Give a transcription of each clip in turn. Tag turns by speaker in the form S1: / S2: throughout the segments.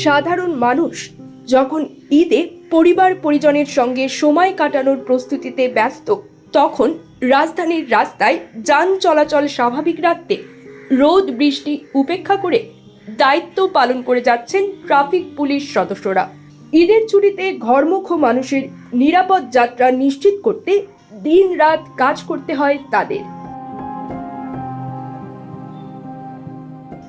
S1: সাধারণ মানুষ যখন ঈদে পরিবার পরিজনের সঙ্গে সময় কাটানোর প্রস্তুতিতে ব্যস্ত, তখন রাজধানীর রাস্তায় যান চলাচল স্বাভাবিক রাখতে রোদ বৃষ্টি উপেক্ষা করে দায়িত্ব পালন করে যাচ্ছেন ট্রাফিক পুলিশ সদস্যরা। ঈদের ছুটিতে ঘরমুখ মানুষের নিরাপদ যাত্রা নিশ্চিত করতে দিন-রাত কাজ করতে হয় তাদের।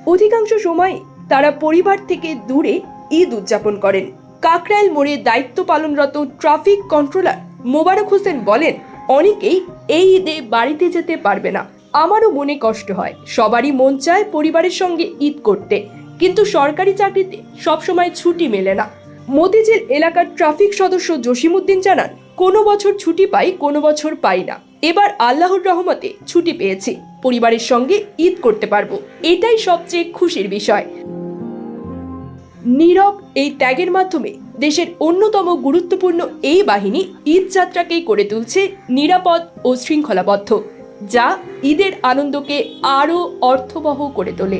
S1: অধিকাংশ সময় তারা পরিবার থেকে দূরে ঈদ উদযাপন করেন। কাকরাইল মোড়ে দায়িত্ব পালনরত ট্রাফিক কন্ট্রোলার মোবারক হোসেন বলেন, অনেকেই এই ঈদে বাড়িতে যেতে পারবে না। আমারও মনে কষ্ট হয়, সবারই মন চায় পরিবারের সঙ্গে ঈদ করতে, কিন্তু সরকারি চাকরিতে সবসময় ছুটি মেলে না। মতিঝিল এলাকার ট্রাফিক সদস্য জসিমউদ্দিন জানান, কোনো বছর ছুটি পাই, কোনো বছর পাই না। এবার আল্লাহর রহমতে ছুটি পেয়েছি, পরিবারের সঙ্গে ঈদ করতে পারবো, এটাই সবচেয়ে খুশির বিষয়। নীরব এই ত্যাগের মাধ্যমে দেশের অন্যতম গুরুত্বপূর্ণ এই বাহিনী ঈদ যাত্রাকেই করে তুলছে নিরাপদ ও শৃঙ্খলাবদ্ধ, যা ঈদের আনন্দকে আরও অর্থবহ করে তোলে।